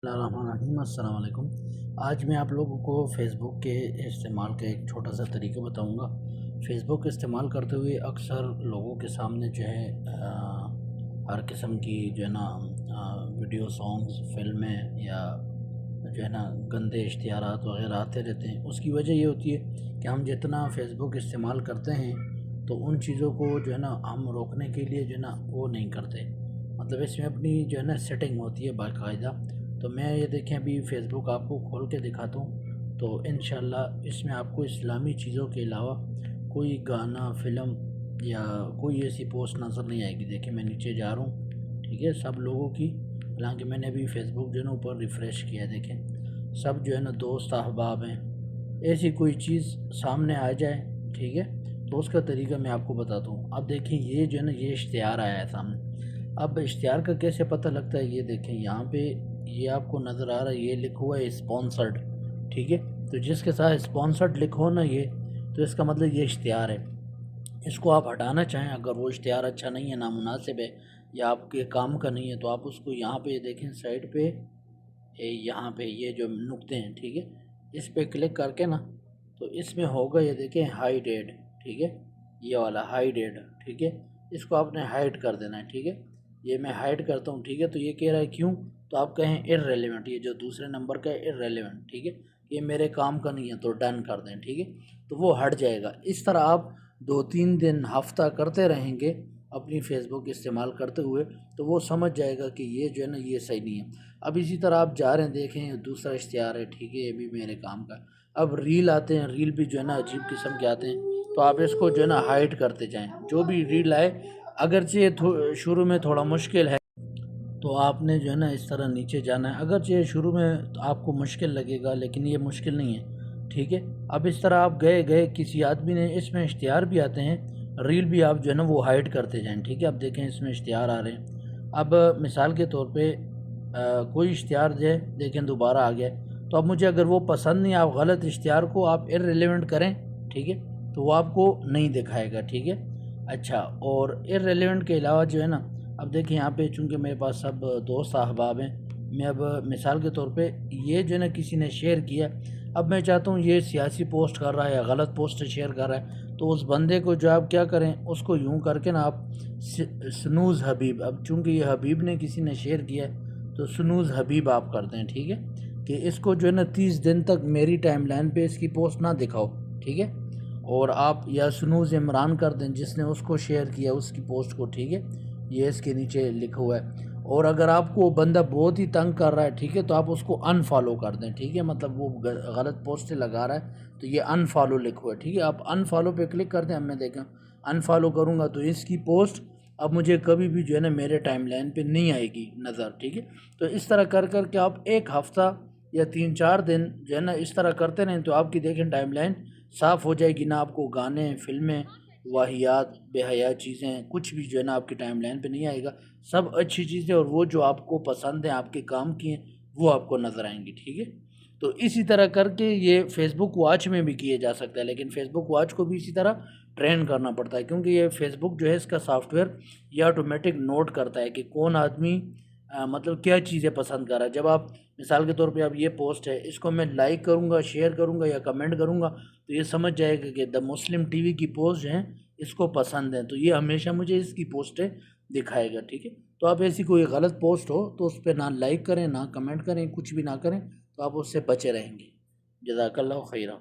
الرحمن السلام علیکم۔ آج میں آپ لوگوں کو فیس بک کے استعمال کا ایک چھوٹا سا طریقہ بتاؤں گا۔ فیس بک استعمال کرتے ہوئے اکثر لوگوں کے سامنے جو ہے ہر قسم کی جو ہے نا ویڈیو سانگز، فلمیں یا جو ہے نا گندے اشتہارات وغیرہ آتے رہتے ہیں۔ اس کی وجہ یہ ہوتی ہے کہ ہم جتنا فیس بک استعمال کرتے ہیں تو ان چیزوں کو جو ہے نا ہم روکنے کے لیے جو ہے نا وہ نہیں کرتے، مطلب اس میں اپنی جو ہے نا سیٹنگ ہوتی ہے باقاعدہ۔ تو میں یہ دیکھیں ابھی فیس بک آپ کو کھول کے دکھاتا ہوں، تو انشاءاللہ اس میں آپ کو اسلامی چیزوں کے علاوہ کوئی گانا، فلم یا کوئی ایسی پوسٹ نظر نہیں آئے گی۔ دیکھیں میں نیچے جا رہا ہوں، ٹھیک ہے، سب لوگوں کی، حالانکہ میں نے ابھی فیس بک جو ہے نا اوپر ریفریش کیا ہے، دیکھیں سب جو ہے نا دوست احباب ہیں۔ ایسی کوئی چیز سامنے آ جائے، ٹھیک ہے، تو اس کا طریقہ میں آپ کو بتاتا ہوں۔ اب دیکھیں یہ جو ہے نا یہ اشتہار آیا ہے سامنے۔ اب اشتہار کا کیسے پتہ لگتا ہے؟ یہ دیکھیں یہاں پہ یہ آپ کو نظر آ رہا ہے، یہ لکھا ہوا ہے اسپانسرڈ، ٹھیک ہے، تو جس کے ساتھ اسپانسرڈ لکھا ہو نا یہ، تو اس کا مطلب یہ اشتہار ہے۔ اس کو آپ ہٹانا چاہیں، اگر وہ اشتہار اچھا نہیں ہے، نامناسب ہے یا آپ کے کام کا نہیں ہے، تو آپ اس کو یہاں پہ دیکھیں سائڈ پہ، یہاں پہ یہ جو نقطے ہیں، ٹھیک ہے، اس پہ کلک کر کے نا، تو اس میں ہوگا یہ دیکھیں ہائیڈ ایڈ، ٹھیک ہے، یہ والا ہائیڈ ایڈ، ٹھیک ہے، اس کو آپ نے ہائیڈ کر دینا ہے، ٹھیک ہے، یہ میں ہائیڈ کرتا ہوں، ٹھیک ہے، تو یہ کہہ رہا ہے کیوں؟ تو آپ کہیں irrelevant، یہ جو دوسرے نمبر کا ہے irrelevant، ٹھیک ہے، یہ میرے کام کا نہیں ہے، تو ڈن کر دیں، ٹھیک ہے، تو وہ ہٹ جائے گا۔ اس طرح آپ 2-3 دن، ہفتہ کرتے رہیں گے اپنی فیس بک استعمال کرتے ہوئے، تو وہ سمجھ جائے گا کہ یہ جو ہے نا یہ صحیح نہیں ہے۔ اب اسی طرح آپ جا رہے ہیں، دیکھیں دوسرا اشتہار ہے، ٹھیک ہے، یہ بھی میرے کام کا ہے۔ اب ریل آتے ہیں، ریل بھی جو ہے نا عجیب قسم کے آتے ہیں، تو آپ اس کو جو ہے نا ہائیڈ کرتے جائیں۔ جو بھی ریل آئے، اگرچہ یہ شروع میں تھوڑا مشکل ہے، تو آپ نے جو ہے نا اس طرح نیچے جانا ہے، اگرچہ شروع میں آپ کو مشکل لگے گا لیکن یہ مشکل نہیں ہے، ٹھیک ہے۔ اب اس طرح آپ گئے کسی آدمی نے، اس میں اشتہار بھی آتے ہیں، ریل بھی آپ جو ہے نا وہ ہائیڈ کرتے جائیں، ٹھیک ہے۔ اب دیکھیں اس میں اشتہار آ رہے ہیں۔ اب مثال کے طور پہ کوئی اشتہار جو ہے دیکھیں دوبارہ آ گیا، تو اب مجھے اگر وہ پسند نہیں، آپ غلط اشتہار کو آپ irrelevant کریں، ٹھیک ہے، تو وہ آپ کو نہیں دکھائے گا، ٹھیک ہے۔ اچھا، اور irrelevant کے علاوہ جو ہے نا، اب دیکھیں یہاں پہ چونکہ میرے پاس سب دوست احباب ہیں، میں اب مثال کے طور پہ یہ جو ہے نا کسی نے شیئر کیا، اب میں چاہتا ہوں یہ سیاسی پوسٹ کر رہا ہے یا غلط پوسٹ شیئر کر رہا ہے، تو اس بندے کو جو آپ کیا کریں، اس کو یوں کر کے نا آپ سنوز حبیب، اب چونکہ یہ حبیب نے کسی نے شیئر کیا ہے، تو سنوز حبیب آپ کرتے ہیں، ٹھیک ہے، کہ اس کو جو ہے نا 30 دن تک میری ٹائم لائن پہ اس کی پوسٹ نہ دکھاؤ، ٹھیک ہے۔ اور آپ یا سنوز عمران کر دیں جس نے اس کو شیئر کیا اس کی پوسٹ کو، ٹھیک ہے، یہ اس کے نیچے لکھا ہوا ہے۔ اور اگر آپ کو بندہ بہت ہی تنگ کر رہا ہے، ٹھیک ہے، تو آپ اس کو ان فالو کر دیں، ٹھیک ہے، مطلب وہ غلط پوسٹ لگا رہا ہے تو یہ ان فالو لکھا ہوا ہے، ٹھیک ہے، آپ ان فالو پہ کلک کر دیں۔ اب میں دیکھیں ان فالو کروں گا تو اس کی پوسٹ اب مجھے کبھی بھی جو ہے نا میرے ٹائم لائن پہ نہیں آئے گی نظر، ٹھیک ہے۔ تو اس طرح کر کے آپ ایک ہفتہ یا 3-4 دن جو ہے نا اس طرح کرتے رہیں، تو آپ کی دیکھیں ٹائم لائن صاف ہو جائے گی، نہ آپ کو گانے، فلمیں، واہیات، بے حیا چیزیں، کچھ بھی جو ہے نا آپ کی ٹائم لائن پہ نہیں آئے گا۔ سب اچھی چیزیں اور وہ جو آپ کو پسند ہیں، آپ کے کام کی ہیں، وہ آپ کو نظر آئیں گی، ٹھیک ہے۔ تو اسی طرح کر کے یہ فیس بک واچ میں بھی کیے جا سکتا ہے، لیکن فیس بک واچ کو بھی اسی طرح ٹرین کرنا پڑتا ہے، کیونکہ یہ فیس بک جو ہے اس کا سافٹ ویئر یہ آٹومیٹک نوٹ کرتا ہے کہ کون آدمی مطلب کیا چیزیں پسند کر رہا ہے۔ جب آپ مثال کے طور پہ اب یہ پوسٹ ہے، اس کو میں لائک کروں گا، شیئر کروں گا یا کمنٹ کروں گا، تو یہ سمجھ جائے گا کہ دا مسلم ٹی وی کی پوسٹ جو ہیں اس کو پسند ہیں، تو یہ ہمیشہ مجھے اس کی پوسٹیں دکھائے گا، ٹھیک ہے۔ تو آپ ایسی کوئی غلط پوسٹ ہو تو اس پہ نہ لائک کریں، نہ کمنٹ کریں، کچھ بھی نہ کریں، تو آپ اس سے بچے رہیں گے۔ جزاک اللہ خیرہ۔